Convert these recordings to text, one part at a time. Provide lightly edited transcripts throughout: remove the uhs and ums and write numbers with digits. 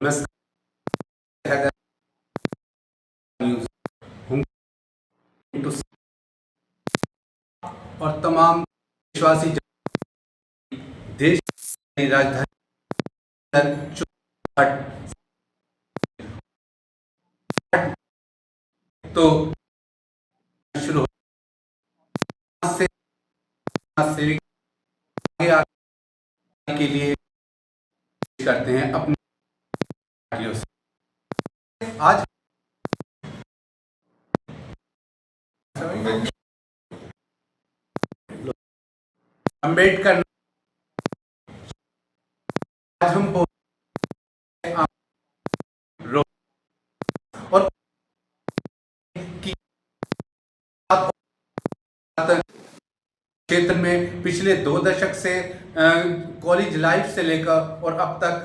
नमस्कार न्यूज़ और तमाम देशवासी देश की राजधानी तो शुरू से आगे आगे के लिए करते हैं अपनी पार्टियों से। आज अम्बेडकर आज हम और की क्षेत्र में पिछले 2 दशक से कॉलेज लाइफ से लेकर और अब तक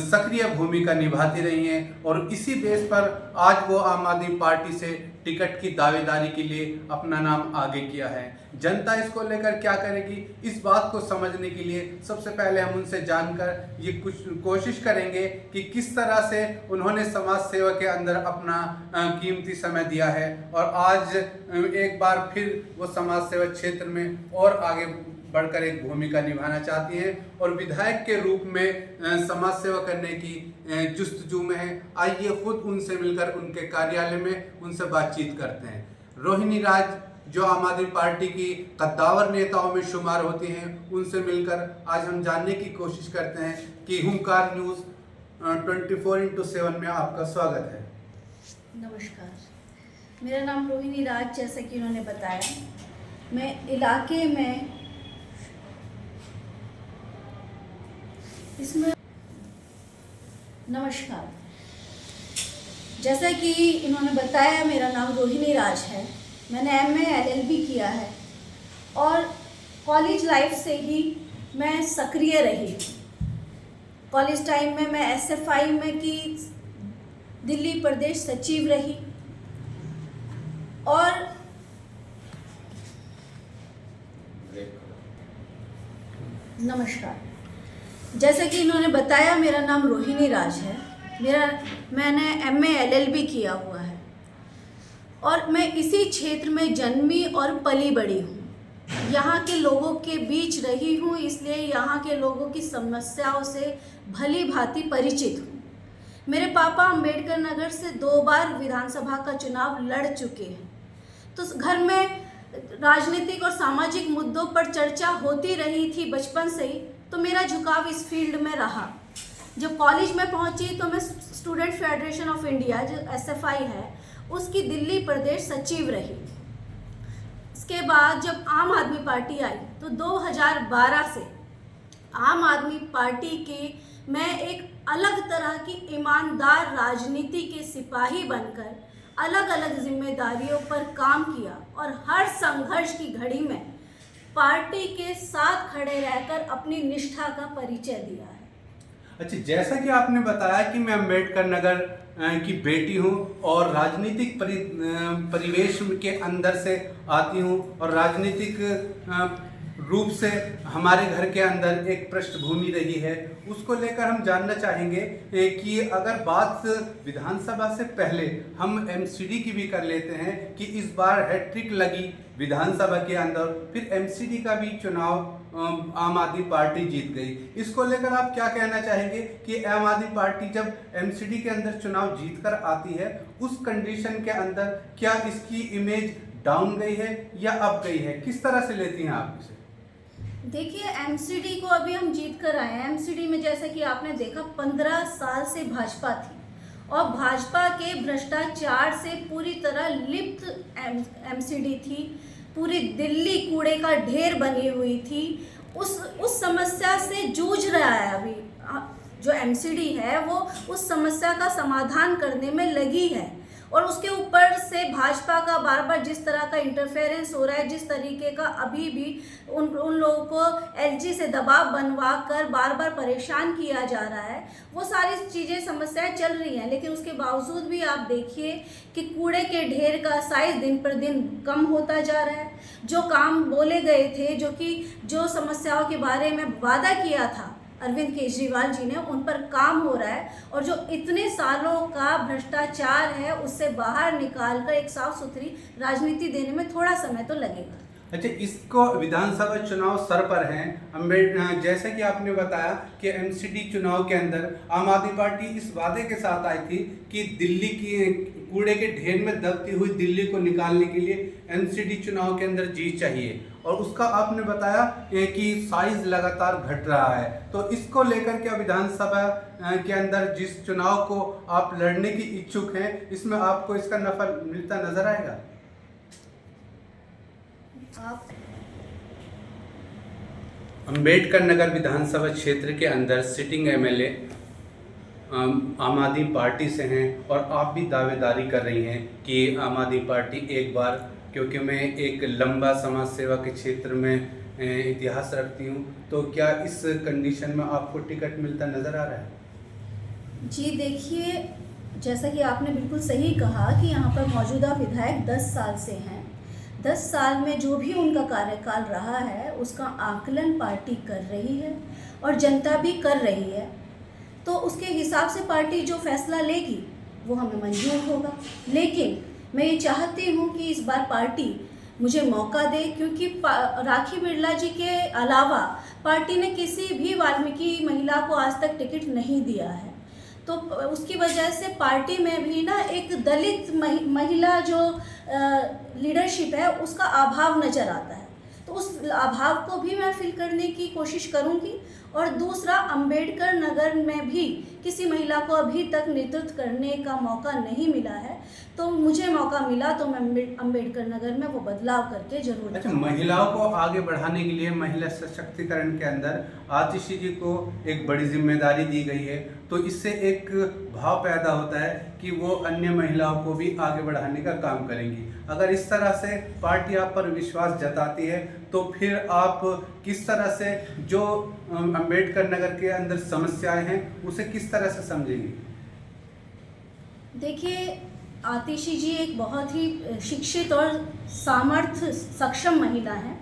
सक्रिय भूमिका निभाती रही हैं और इसी बेस पर आज वो आम आदमी पार्टी से टिकट की दावेदारी के लिए अपना नाम आगे किया है। जनता इसको लेकर क्या करेगी, इस बात को समझने के लिए सबसे पहले हम उनसे जानकर ये कुछ कोशिश करेंगे कि किस तरह से उन्होंने समाज सेवा के अंदर अपना कीमती समय दिया है और आज एक बार फिर वो समाज सेवा क्षेत्र में और आगे बढ़कर एक भूमिका निभाना चाहती हैं और विधायक के रूप में समाज सेवा करने की जुस्तजू में है। आइए खुद उनसे मिलकर उनके कार्यालय में उनसे बातचीत करते हैं। रोहिणी राज जो आम आदमी पार्टी की कद्दावर नेताओं में शुमार होती हैं, उनसे मिलकर आज हम जानने की कोशिश करते हैं कि हुंकार न्यूज़ 24x7 में आपका स्वागत है। नमस्कार, मेरा नाम रोहिणी राज, जैसा कि उन्होंने बताया, मैं इलाके में इसमें नमस्कार, जैसा कि इन्होंने बताया, मेरा नाम रोहिणी राज है। मैंने MA LLB किया है और कॉलेज लाइफ से ही मैं सक्रिय रही। कॉलेज टाइम में मैं SFI में की दिल्ली प्रदेश सचिव रही और नमस्कार, जैसा कि इन्होंने बताया, मेरा नाम रोहिणी राज है। मैंने MA LLB किया हुआ है और मैं इसी क्षेत्र में जन्मी और पली बड़ी हूँ। यहाँ के लोगों के बीच रही हूँ, इसलिए यहाँ के लोगों की समस्याओं से भली भांति परिचित हूँ। मेरे पापा अम्बेडकर नगर से 2 बार विधानसभा का चुनाव लड़ चुके हैं, तो घर में राजनीतिक और सामाजिक मुद्दों पर चर्चा होती रही थी बचपन से ही, तो मेरा झुकाव इस फील्ड में रहा। जब कॉलेज में पहुंची तो मैं स्टूडेंट फेडरेशन ऑफ इंडिया, जो SFI है, उसकी दिल्ली प्रदेश सचिव रही। इसके बाद जब आम आदमी पार्टी आई तो 2012 से आम आदमी पार्टी की मैं एक अलग तरह की ईमानदार राजनीति के सिपाही बनकर अलग अलग जिम्मेदारियों पर काम किया और हर संघर्ष की घड़ी में पार्टी के साथ खड़े रहकर अपनी निष्ठा का परिचय दिया है। अच्छा, जैसा कि आपने बताया कि मैं अम्बेडकर नगर की बेटी हूं और राजनीतिक परिवेश के अंदर से आती हूं और राजनीतिक रूप से हमारे घर के अंदर एक पृष्ठभूमि रही है, उसको लेकर हम जानना चाहेंगे कि अगर बात विधानसभा से पहले हम MCD की भी कर लेते हैं कि इस बार हैट्रिक लगी विधानसभा के अंदर, फिर MCD का भी चुनाव आम आदमी पार्टी जीत गई। इसको लेकर आप क्या कहना चाहेंगे कि आम आदमी पार्टी जब MCD के अंदर चुनाव जीत कर आती है, उस कंडीशन के अंदर क्या इसकी इमेज डाउन गई है या अप गई है, किस तरह से लेती हैं आप इसे? देखिए, MCD को अभी हम जीत कर आए हैं। MCD में जैसा कि आपने देखा 15 साल से भाजपा थी और भाजपा के भ्रष्टाचार से पूरी तरह लिप्त MCD थी। पूरी दिल्ली कूड़े का ढेर बनी हुई थी। उस समस्या से जूझ रहा है अभी जो MCD है, वो उस समस्या का समाधान करने में लगी है और उसके ऊपर से भाजपा का बार बार जिस तरह का इंटरफेरेंस हो रहा है, जिस तरीके का अभी भी उन लोगों को LG से दबाव बनवा कर बार बार परेशान किया जा रहा है, वो सारी चीज़ें समस्याएं चल रही हैं। लेकिन उसके बावजूद भी आप देखिए कि कूड़े के ढेर का साइज दिन पर दिन कम होता जा रहा है। जो काम बोले गए थे, जो समस्याओं के बारे में वादा किया था, अरविंद केजरीवाल जी ने, उन पर काम हो रहा है और जो इतने सालों का भ्रष्टाचार है उससे बाहर निकालकर एक साफ सुथरी राजनीति देने में थोड़ा समय तो लगेगा। अच्छा, इसको विधानसभा चुनाव सर पर हैं, जैसे कि आपने बताया कि एमसीडी चुनाव के अंदर आम आदमी पार्टी इस वादे के साथ आई थी कि दिल्ली की कूड़े के ढेर में दबती हुई दिल्ली को निकालने के लिए एमसीडी चुनाव के अंदर जीत चाहिए, और उसका आपने बताया कि साइज लगातार घट रहा है। तो इसको लेकर क्या विधानसभा के अंदर जिस चुनाव को आप लड़ने की इच्छुक हैं, इसमें आपको इसका नफा मिलता नजर आएगा? अंबेडकर नगर विधानसभा क्षेत्र के अंदर सिटिंग एमएलए आम आदमी पार्टी से हैं, और आप भी दावेदारी कर रही हैं कि आम आदमी पार्टी एक बार, क्योंकि मैं एक लंबा समाज सेवा के क्षेत्र में इतिहास रखती हूं, तो क्या इस कंडीशन में आपको टिकट मिलता नज़र आ रहा है? जी देखिए, जैसा कि आपने बिल्कुल सही कहा कि यहाँ पर मौजूदा विधायक 10 साल से हैं। 10 साल में जो भी उनका कार्यकाल रहा है उसका आकलन पार्टी कर रही है और जनता भी कर रही है, तो उसके हिसाब से पार्टी जो फैसला लेगी वो हमें मंजूर होगा। लेकिन मैं ये चाहती हूँ कि इस बार पार्टी मुझे मौका दे, क्योंकि राखी बिरला जी के अलावा पार्टी ने किसी भी वाल्मीकि महिला को आज तक टिकट नहीं दिया है, तो उसकी वजह से पार्टी में भी ना एक दलित महिला जो लीडरशिप है उसका अभाव नज़र आता है, तो उस अभाव को भी मैं फिल करने की कोशिश करूंगी। और दूसरा, अंबेडकर नगर में भी किसी महिला को अभी तक नेतृत्व करने का मौका नहीं मिला है, तो मुझे मौका मिला तो मैं अंबेडकर नगर में वो बदलाव करके जरूर। अच्छा, महिलाओं को आगे बढ़ाने के लिए महिला सशक्तिकरण के अंदर आतिशी जी को एक बड़ी जिम्मेदारी दी गई है, तो इससे एक भाव पैदा होता है कि वो अन्य महिलाओं को भी आगे बढ़ाने का काम करेंगी। अगर इस तरह से पार्टी आप पर विश्वास जताती है, तो फिर आप किस तरह से जो अंबेडकर नगर के अंदर समस्याएं हैं उसे किस तरह से समझेंगी? देखिए, आतिशी जी एक बहुत ही शिक्षित और सामर्थ्य सक्षम महिला हैं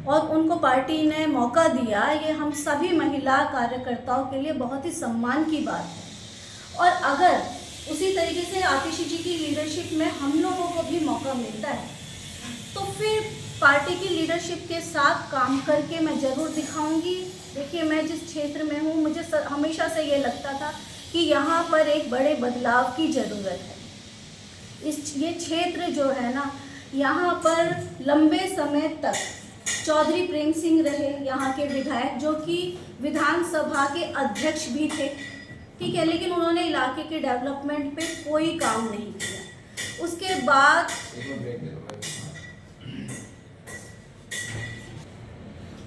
और उनको पार्टी ने मौका दिया, ये हम सभी महिला कार्यकर्ताओं के लिए बहुत ही सम्मान की बात है। और अगर उसी तरीके से आतिशी जी की लीडरशिप में हम लोगों को भी मौका मिलता है, तो फिर पार्टी की लीडरशिप के साथ काम करके मैं ज़रूर दिखाऊंगी। देखिए, मैं जिस क्षेत्र में हूँ, मुझे हमेशा से ये लगता था कि यहाँ पर एक बड़े बदलाव की ज़रूरत है। ये क्षेत्र जो है ना, यहाँ पर लंबे समय तक चौधरी प्रेम सिंह रहे यहाँ के विधायक, जो कि विधानसभा के अध्यक्ष भी थे, ठीक है, लेकिन उन्होंने इलाके के डेवलपमेंट पे कोई काम नहीं किया।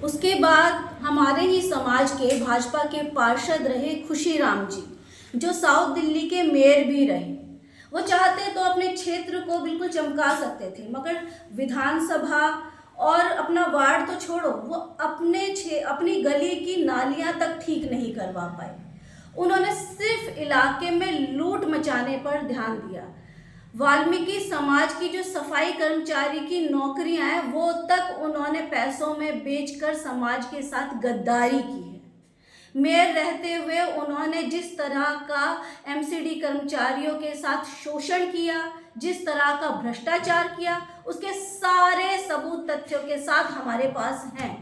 उसके बाद हमारे ही समाज के भाजपा के पार्षद रहे खुशीराम जी, जो साउथ दिल्ली के मेयर भी रहे। वो चाहते तो अपने क्षेत्र को बिल्कुल चमका सकते थे, मगर विधानसभा और अपना वार्ड तो छोड़ो, वो अपनी गली की नालियां तक ठीक नहीं करवा पाए। उन्होंने सिर्फ इलाके में लूट मचाने पर ध्यान दिया। वाल्मीकि समाज की जो सफाई कर्मचारी की नौकरियां हैं, वो तक उन्होंने पैसों में बेचकर समाज के साथ गद्दारी की है। मेयर रहते हुए उन्होंने जिस तरह का एमसीडी कर्मचारियों के साथ शोषण किया, जिस तरह का भ्रष्टाचार किया, उसके सारे सबूत तथ्यों के साथ हमारे पास हैं।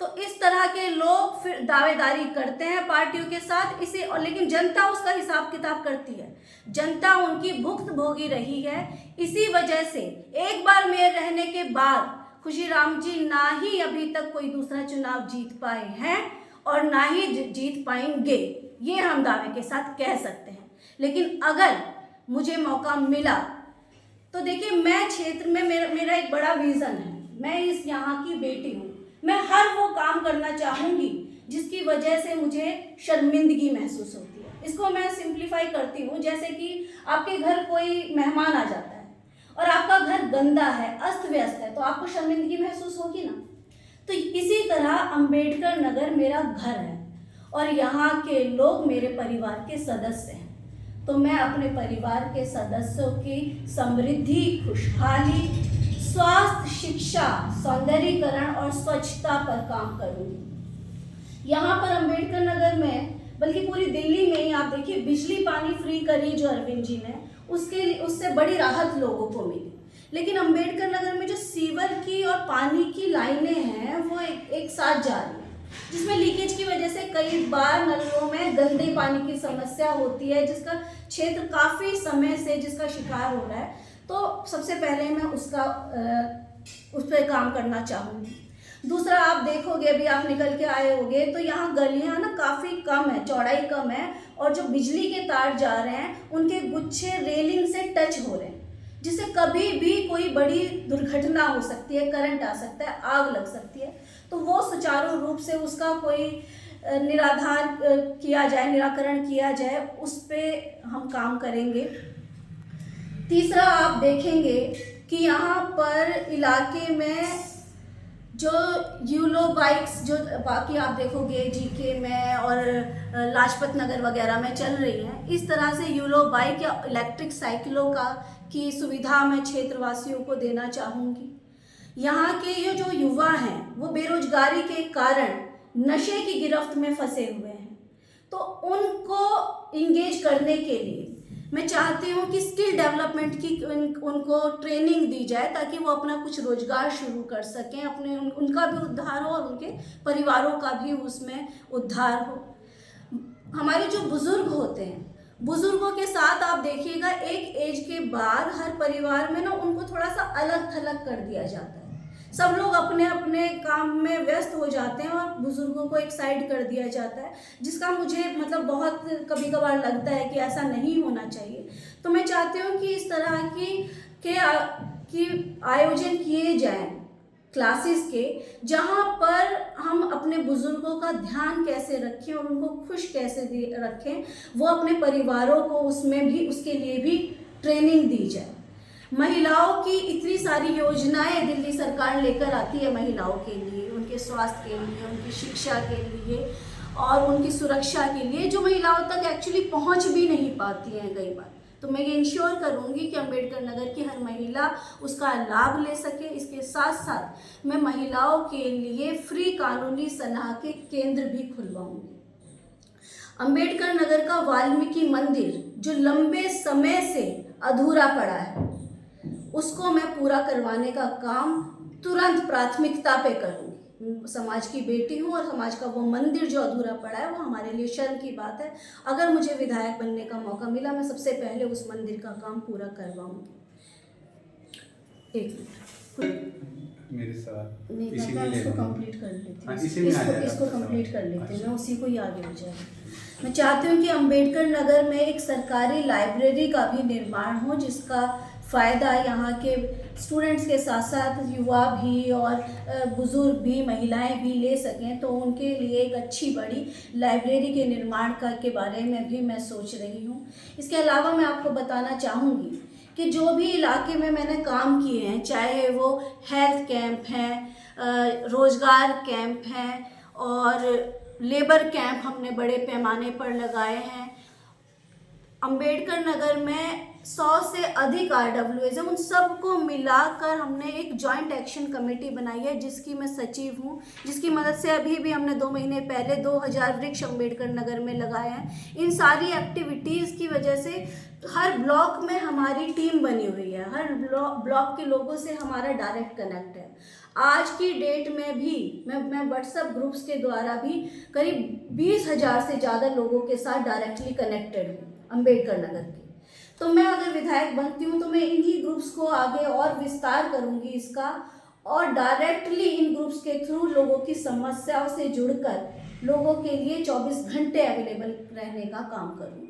तो इस तरह के लोग फिर दावेदारी करते हैं पार्टियों के साथ, इसे, और लेकिन जनता उसका हिसाब किताब करती है। जनता उनकी भुक्त भोगी रही है। इसी वजह से एक बार मेयर रहने के बाद खुशीराम जी ना ही अभी तक कोई दूसरा चुनाव जीत पाए हैं और ना ही जीत पाएंगे, ये हम दावे के साथ कह सकते हैं। लेकिन अगर मुझे मौका मिला तो देखिए, मैं क्षेत्र में मेरा एक बड़ा विज़न है। मैं इस यहाँ की बेटी हूँ। मैं हर वो काम करना चाहूँगी जिसकी वजह से मुझे शर्मिंदगी महसूस होती है। इसको मैं सिंप्लीफाई करती हूँ, जैसे कि आपके घर कोई मेहमान आ जाता है और आपका घर गंदा है, अस्त व्यस्त है, तो आपको शर्मिंदगी महसूस होगी ना। तो इसी तरह अंबेडकर नगर मेरा घर है और यहाँ के लोग मेरे परिवार के सदस्य हैं। तो मैं अपने परिवार के सदस्यों की समृद्धि, खुशहाली, स्वास्थ्य, शिक्षा, सौंदर्यीकरण और स्वच्छता पर काम करूंगी। यहाँ पर अंबेडकर नगर में, बल्कि पूरी दिल्ली में ही आप देखिए, बिजली पानी फ्री करी जो अरविंद जी ने, उससे बड़ी राहत लोगों को मिली। लेकिन अंबेडकर नगर में जो सीवर की और पानी की लाइनें हैं वो एक साथ जा रही हैं, जिसमें लीकेज की वजह से कई बार नलों में गंदे पानी की समस्या होती है, जिसका क्षेत्र काफ़ी समय से जिसका शिकार हो रहा है। तो सबसे पहले मैं उस पर काम करना चाहूँगी। दूसरा, आप देखोगे, अभी आप निकल के आए होंगे तो यहाँ गलियाँ ना काफ़ी कम है, चौड़ाई कम है, और जो बिजली के तार जा रहे हैं उनके गुच्छे रेलिंग से टच हो रहे हैं, जिससे कभी भी कोई बड़ी दुर्घटना हो सकती है, करंट आ सकता है, आग लग सकती है। तो वो सुचारू रूप से उसका कोई निराकरण किया जाए, उस पर हम काम करेंगे। तीसरा, आप देखेंगे कि यहाँ पर इलाके में जो यूलो बाइक्स, जो बाकी आप देखोगे जीके में और लाजपत नगर वगैरह में चल रही हैं, इस तरह से यूलो बाइक या इलेक्ट्रिक साइकिलों की सुविधा मैं क्षेत्रवासियों को देना चाहूँगी। यहाँ के ये जो युवा हैं वो बेरोजगारी के कारण नशे की गिरफ्त में फंसे हुए हैं, तो उनको इंगेज करने के लिए मैं चाहती हूँ कि स्किल डेवलपमेंट की उनको ट्रेनिंग दी जाए, ताकि वो अपना कुछ रोजगार शुरू कर सकें, उनका भी उद्धार हो और उनके परिवारों का भी उसमें उद्धार हो। हमारे जो बुजुर्ग होते हैं, बुजुर्गों के साथ आप देखिएगा एक एज के बाद हर परिवार में ना उनको थोड़ा सा अलग थलग कर दिया जाता है। सब लोग अपने अपने काम में व्यस्त हो जाते हैं और बुजुर्गों को एक साइड कर दिया जाता है, जिसका मुझे मतलब बहुत कभी कभार लगता है कि ऐसा नहीं होना चाहिए। तो मैं चाहती हूँ कि इस तरह की आयोजन किए जाएं क्लासेस के, जहाँ पर हम अपने बुजुर्गों का ध्यान कैसे रखें और उनको खुश कैसे रखें, वो अपने परिवारों को उसके लिए भी ट्रेनिंग दी जाए। महिलाओं की इतनी सारी योजनाएं दिल्ली सरकार लेकर आती है महिलाओं के लिए, उनके स्वास्थ्य के लिए, उनकी शिक्षा के लिए और उनकी सुरक्षा के लिए, जो महिलाओं तक एक्चुअली पहुंच भी नहीं पाती हैं कई बार। तो मैं ये इंश्योर करूंगी कि अंबेडकर नगर की हर महिला उसका लाभ ले सके। इसके साथ साथ मैं महिलाओं के लिए फ्री कानूनी सलाह के केंद्र भी खुलवाऊंगी। अंबेडकर नगर का वाल्मीकि मंदिर जो लंबे समय से अधूरा पड़ा है, उसको मैं पूरा करवाने का काम तुरंत प्राथमिकता पे करूँगी। समाज की बेटी हूँ और समाज का वो मंदिर जो अधूरा पड़ा है वो हमारे लिए शर्म की बात है। अगर मुझे विधायक बनने का मौका मिला, मैं सबसे पहले उस मंदिर का काम पूरा करवाऊँगी। एक मिनट, मेरे सवाल नहीं, इसी में इसको कंप्लीट कर लेती हूँ। इसको कंप्लीट कर लेती हूँ, मैं उसी को ही आगे हो जाएगा। मैं चाहती हूँ कि अंबेडकर नगर में एक सरकारी लाइब्रेरी का भी निर्माण हो, जिसका फ़ायदा यहाँ के स्टूडेंट्स के साथ साथ युवा भी और बुज़ुर्ग भी, महिलाएं भी ले सकें। तो उनके लिए एक अच्छी बड़ी लाइब्रेरी के निर्माण के बारे में भी मैं सोच रही हूँ। इसके अलावा मैं आपको बताना चाहूँगी कि जो भी इलाके में मैंने काम किए हैं, चाहे वो हेल्थ कैंप हैं, रोज़गार कैंप हैं और लेबर कैंप हमने बड़े पैमाने पर लगाए हैं। अंबेडकर नगर में 100 से अधिक RWAs हैं, उन सबको मिलाकर हमने एक जॉइंट एक्शन कमेटी बनाई है, जिसकी मैं सचिव हूँ, जिसकी मदद से अभी भी हमने 2 महीने पहले 2000 वृक्ष अंबेडकर नगर में लगाए हैं। इन सारी एक्टिविटीज़ की वजह से हर ब्लॉक में हमारी टीम बनी हुई है, हर ब्लॉक के लोगों से हमारा डायरेक्ट कनेक्ट है। आज की डेट में भी मैं व्हाट्सएप ग्रुप्स के द्वारा भी करीब 20,000 से ज़्यादा लोगों के साथ डायरेक्टली कनेक्टेड हूँ अंबेडकर नगर की। तो मैं अगर विधायक बनती हूँ तो मैं इन्हीं ग्रुप्स को आगे और विस्तार करूँगी इसका, और डायरेक्टली इन ग्रुप्स के थ्रू लोगों की समस्याओं से जुड़कर लोगों के लिए 24 घंटे अवेलेबल रहने का काम करूँगी।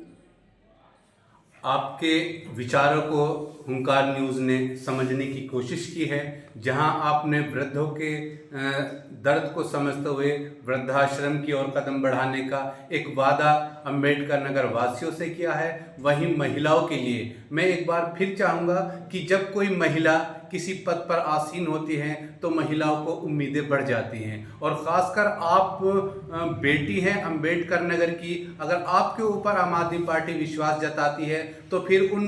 आपके विचारों को हुंकार न्यूज़ ने समझने की कोशिश की है, जहां आपने वृद्धों के दर्द को समझते हुए वृद्धाश्रम की ओर कदम बढ़ाने का एक वादा अंबेडकर नगर वासियों से किया है। वहीं महिलाओं के लिए मैं एक बार फिर चाहूँगा कि जब कोई महिला किसी पद पर आसीन होती हैं तो महिलाओं को उम्मीदें बढ़ जाती हैं। और ख़ासकर आप बेटी हैं अम्बेडकर नगर की, अगर आपके ऊपर आम आदमी पार्टी विश्वास जताती है तो फिर उन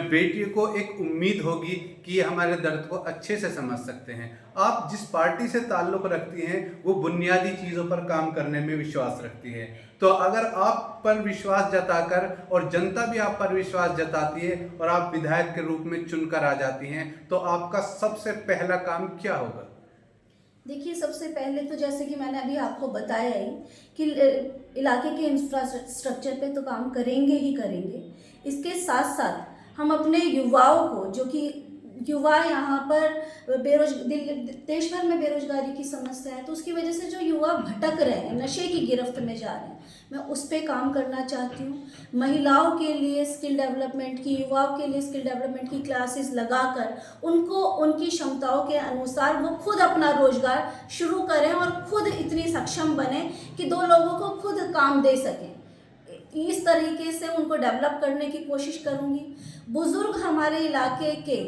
बेटियों को एक उम्मीद होगी कि ये हमारे दर्द को अच्छे से समझ सकते हैं। आप जिस पार्टी से ताल्लुक़ रखती हैं वो बुनियादी चीज़ों पर काम करने में विश्वास रखती है। तो अगर आप पर विश्वास जताकर और जनता भी आप पर विश्वास जताती है और आप विधायक के रूप में चुनकर आ जाती हैं तो आपका सबसे पहला काम क्या होगा? देखिए, सबसे पहले तो जैसे कि मैंने अभी आपको बताया ही कि इलाके के इंफ्रास्ट्रक्चर पे तो काम करेंगे ही करेंगे। इसके साथ साथ हम अपने युवाओं को, जो कि युवा यहाँ पर देश भर में बेरोजगारी की समस्या है, तो उसकी वजह से जो युवा भटक रहे हैं, नशे की गिरफ्त में जा रहे हैं, मैं उस पर काम करना चाहती हूँ। महिलाओं के लिए स्किल डेवलपमेंट की, युवाओं के लिए स्किल डेवलपमेंट की क्लासेस लगाकर उनको उनकी क्षमताओं के अनुसार वो खुद अपना रोजगार शुरू करें और खुद इतनी सक्षम बने कि दो लोगों को खुद काम दे सकें। इस तरीके से उनको डेवलप करने की कोशिश करूँगी। बुजुर्ग हमारे इलाके के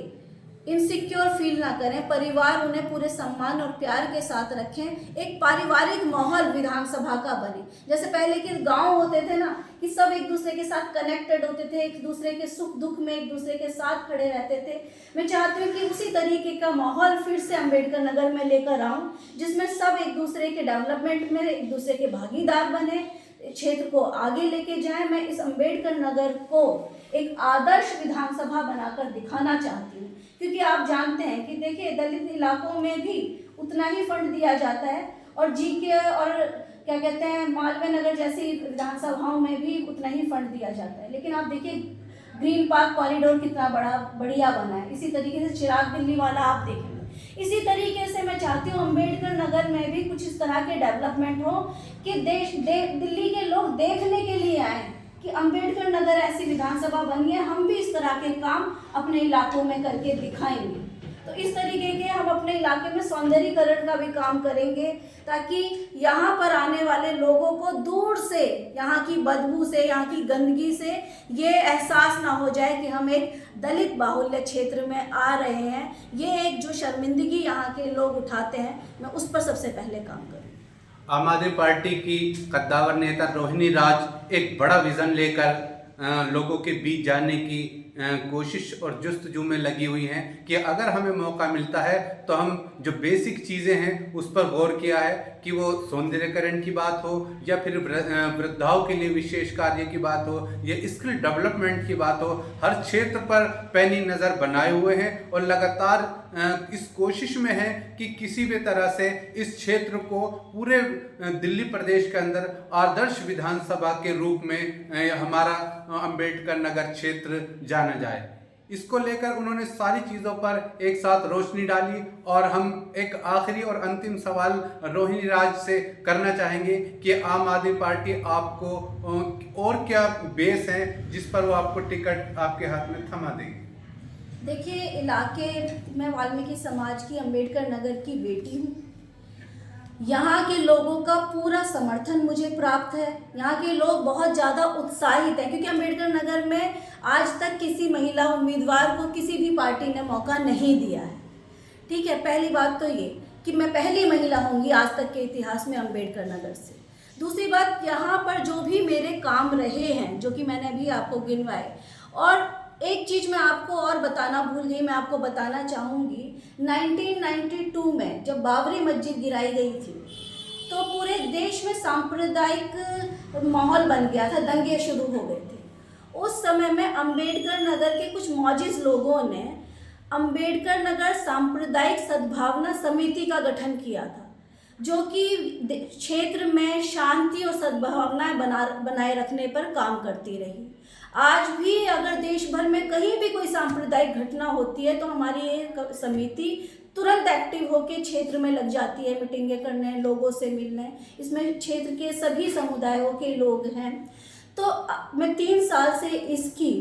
इनसिक्योर फील ना करें, परिवार उन्हें पूरे सम्मान और प्यार के साथ रखें। एक पारिवारिक माहौल विधानसभा का बने। जैसे पहले के गांव होते थे ना, कि सब एक दूसरे के साथ कनेक्टेड होते थे, एक दूसरे के सुख दुख में एक दूसरे के साथ खड़े रहते थे। मैं चाहती हूँ कि उसी तरीके का माहौल फिर से अम्बेडकर नगर में लेकर आऊँ, जिसमें सब एक दूसरे के डेवलपमेंट में एक दूसरे के भागीदार बने, क्षेत्र को आगे लेके जाए। मैं इस अम्बेडकर नगर को एक आदर्श विधानसभा बनाकर दिखाना चाहती हूँ, क्योंकि आप जानते हैं कि देखिए, दलित इलाकों में भी उतना ही फंड दिया जाता है और जीके और क्या कहते हैं मालवीय नगर जैसी विधानसभाओं में भी उतना ही फंड दिया जाता है। लेकिन आप देखिए, ग्रीन पार्क कॉरिडोर कितना बढ़िया बना है। इसी तरीके से चिराग दिल्ली वाला आप देखेंगे। इसी तरीके से मैं चाहती हूँ अम्बेडकर नगर में भी कुछ इस तरह के डेवलपमेंट हो कि दिल्ली के लोग देखने के लिए आए कि अम्बेडकर नगर ऐसी विधानसभा बनी है। हम भी इस तरह के काम अपने इलाकों में करके दिखाएंगे। तो इस तरीके के हम अपने इलाके में सौंदर्यीकरण का भी काम करेंगे, ताकि यहाँ पर आने वाले लोगों को दूर से यहाँ की बदबू से, यहाँ की गंदगी से ये एहसास ना हो जाए कि हम एक दलित बाहुल्य क्षेत्र में आ रहे हैं। ये एक जो शर्मिंदगी यहाँ के लोग उठाते हैं, मैं उस पर सबसे पहले काम करूँ। आम आदमी पार्टी की कद्दावर नेता रोहिणी राज एक बड़ा विज़न लेकर लोगों के बीच जाने की कोशिश और जुस्तजू में लगी हुई हैं कि अगर हमें मौका मिलता है तो हम जो बेसिक चीज़ें हैं उस पर गौर किया है, कि वो सौंदर्यीकरण की बात हो या फिर वृद्धाओं के लिए विशेष कार्य की बात हो या स्किल डेवलपमेंट की बात हो, हर क्षेत्र पर पैनी नज़र बनाए हुए हैं और लगातार इस कोशिश में है कि किसी भी तरह से इस क्षेत्र को पूरे दिल्ली प्रदेश के अंदर आदर्श विधानसभा के रूप में हमारा अम्बेडकर नगर क्षेत्र जाना जाए। इसको लेकर उन्होंने सारी चीज़ों पर एक साथ रोशनी डाली। और हम एक आखिरी और अंतिम सवाल रोहिणी राज से करना चाहेंगे कि आम आदमी पार्टी आपको और क्या बेस है जिस पर वो आपको टिकट आपके हाथ में थमा देगी? देखिए, इलाके में वाल्मीकि समाज की अम्बेडकर नगर की बेटी हूँ। यहाँ के लोगों का पूरा समर्थन मुझे प्राप्त है। यहाँ के लोग बहुत ज़्यादा उत्साहित हैं, क्योंकि अम्बेडकर नगर में आज तक किसी महिला उम्मीदवार को किसी भी पार्टी ने मौका नहीं दिया है। ठीक है, पहली बात तो ये कि मैं पहली महिला होंगी आज तक के इतिहास में अम्बेडकर नगर से। दूसरी बात, यहाँ पर जो भी मेरे काम रहे हैं, जो कि मैंने अभी आपको गिनवाए, और एक चीज़ मैं आपको और बताना भूल गई, मैं आपको बताना चाहूँगी। 1992 में जब बाबरी मस्जिद गिराई गई थी तो पूरे देश में सांप्रदायिक माहौल बन गया था, दंगे शुरू हो गए थे। उस समय में अम्बेडकर नगर के कुछ मौजिज़ लोगों ने अम्बेडकर नगर सांप्रदायिक सद्भावना समिति का गठन किया था, जो कि क्षेत्र में शांति और सद्भावनाएं बनाए रखने पर काम करती रही। आज भी अगर देश भर में कहीं भी कोई सांप्रदायिक घटना होती है तो हमारी ये समिति तुरंत एक्टिव होकर क्षेत्र में लग जाती है, मीटिंगें करने, लोगों से मिलने। इसमें क्षेत्र के सभी समुदायों के लोग हैं। तो मैं 3 साल से इसकी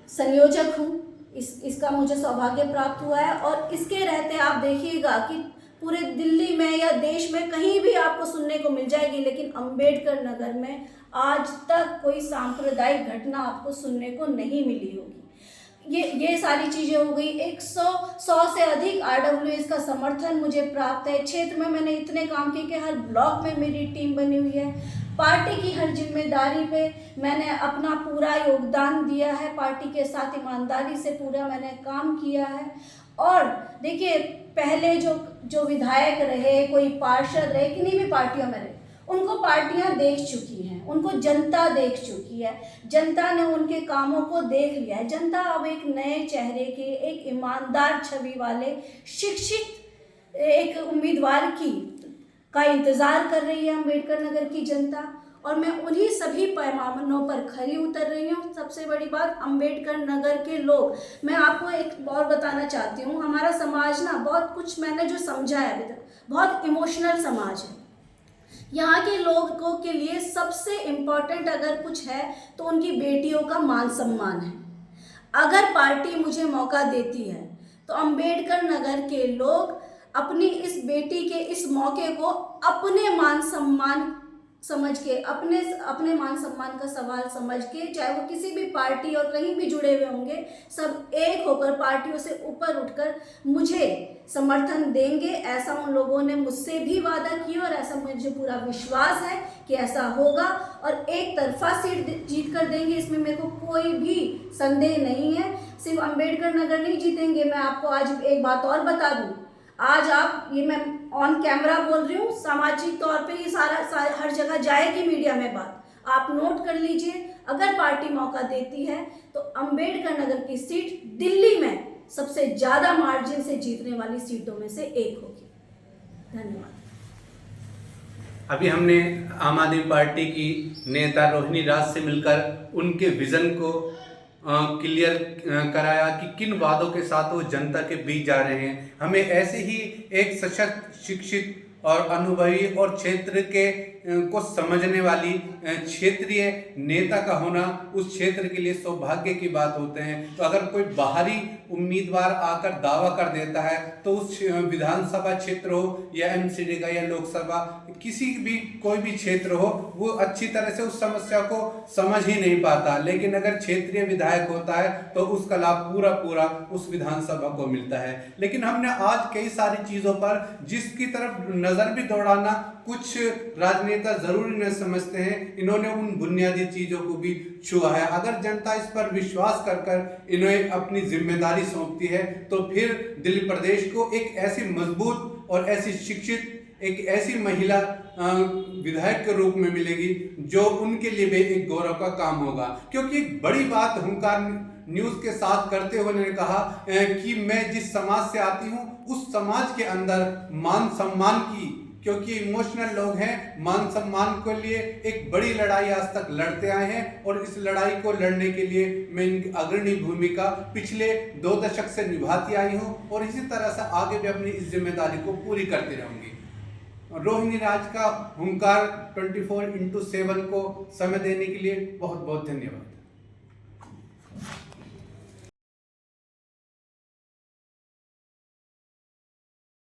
संयोजक हूँ। इसका मुझे सौभाग्य प्राप्त हुआ है और इसके रहते आप देखिएगा कि पूरे दिल्ली में या देश में कहीं भी आपको सुनने को मिल जाएगी, लेकिन अम्बेडकर नगर में आज तक कोई सांप्रदायिक घटना आपको सुनने को नहीं मिली होगी। ये सारी चीज़ें हो गई। 100 से अधिक RWS का समर्थन मुझे प्राप्त है। क्षेत्र में मैंने इतने काम किए कि हर ब्लॉक में मेरी टीम बनी हुई है। पार्टी की हर जिम्मेदारी पे मैंने अपना पूरा योगदान दिया है। पार्टी के साथ ईमानदारी से पूरा मैंने काम किया है। और देखिए, पहले जो विधायक रहे, कोई पार्षद रहे, किन्हीं भी पार्टियों में रहे, उनको पार्टियां देख चुकी हैं, उनको जनता देख चुकी है। जनता ने उनके कामों को देख लिया है। जनता अब एक नए चेहरे के, एक ईमानदार छवि वाले, शिक्षित एक उम्मीदवार का इंतज़ार कर रही है अम्बेडकर नगर की जनता। और मैं उन्हीं सभी पैमानों पर खरी उतर रही हूँ। सबसे बड़ी बात, अम्बेडकर नगर के लोग, मैं आपको एक और बताना चाहती हूँ, हमारा समाज ना बहुत कुछ मैंने जो समझा है अभी तक, बहुत इमोशनल समाज है। यहाँ के लोगों के लिए सबसे इम्पॉर्टेंट अगर कुछ है तो उनकी बेटियों का मान सम्मान है। अगर पार्टी मुझे मौका देती है तो अम्बेडकर नगर के लोग अपनी इस बेटी के इस मौके को अपने मान सम्मान समझ के, अपने मान सम्मान का सवाल समझ के, चाहे वो किसी भी पार्टी और कहीं भी जुड़े हुए होंगे, सब एक होकर पार्टियों से ऊपर उठकर मुझे समर्थन देंगे। ऐसा उन लोगों ने मुझसे भी वादा किया और ऐसा मुझे पूरा विश्वास है कि ऐसा होगा और एक तरफा सीट जीत कर देंगे। इसमें मेरे को कोई भी संदेह नहीं है। सिर्फ अम्बेडकर नगर नहीं जीतेंगे। मैं आपको आज एक बात और बता दूँ, आज आप, ये मैं ऑन कैमरा बोल रही हूँ, सामाजिक तौर पे ये सारा हर जगह जाएगी मीडिया में बात, आप नोट कर लीजिए। अगर पार्टी मौका देती है तो अम्बेडकर नगर की सीट दिल्ली में सबसे ज़्यादा मार्जिन से जीतने वाली सीटों में से एक होगी। धन्यवाद। अभी हमने आम आदमी पार्टी की नेता रोहिणी राज से मिलकर उनके विजन को क्लियर कराया कि किन वादों के साथ वो जनता के बीच जा रहे हैं। हमें ऐसे ही एक सशक्त, शिक्षित और अनुभवी और क्षेत्र के को समझने वाली क्षेत्रीय नेता का होना उस क्षेत्र के लिए सौभाग्य की बात होते हैं। तो अगर कोई बाहरी उम्मीदवार आकर दावा कर देता है तो उस विधानसभा क्षेत्र हो या MCD का या लोकसभा, किसी भी कोई भी क्षेत्र हो, वो अच्छी तरह से उस समस्या को समझ ही नहीं पाता। लेकिन अगर क्षेत्रीय विधायक होता है तो उसका लाभ पूरा उस विधानसभा को मिलता है। लेकिन हमने आज कई सारी चीज़ों पर जिसकी तरफ नज़र भी दौड़ाना कुछ राजनेता जरूरी न समझते हैं, इन्होंने उन बुनियादी चीज़ों को भी छुआ है। अगर जनता इस पर विश्वास कर इन्हें अपनी जिम्मेदारी सौंपती है तो फिर दिल्ली प्रदेश को एक ऐसी मजबूत और ऐसी शिक्षित, एक ऐसी महिला विधायक के रूप में मिलेगी जो उनके लिए भी एक गौरव का काम होगा। क्योंकि एक बड़ी बात हुंकार न्यूज़ के साथ करते हुए उन्होंने कहा कि मैं जिस समाज से आती हूँ उस समाज के अंदर मान सम्मान की, क्योंकि इमोशनल लोग हैं, मान सम्मान के लिए एक बड़ी लड़ाई आज तक लड़ते आए हैं और इस लड़ाई को लड़ने के लिए मैं इनकी अग्रणी भूमिका पिछले 2 दशक से निभाती आई हूं और इसी तरह से आगे भी अपनी इस जिम्मेदारी को पूरी करती रहूंगी। रोहिणी राज का हुंकार 24x7 को समय देने के लिए बहुत बहुत धन्यवाद।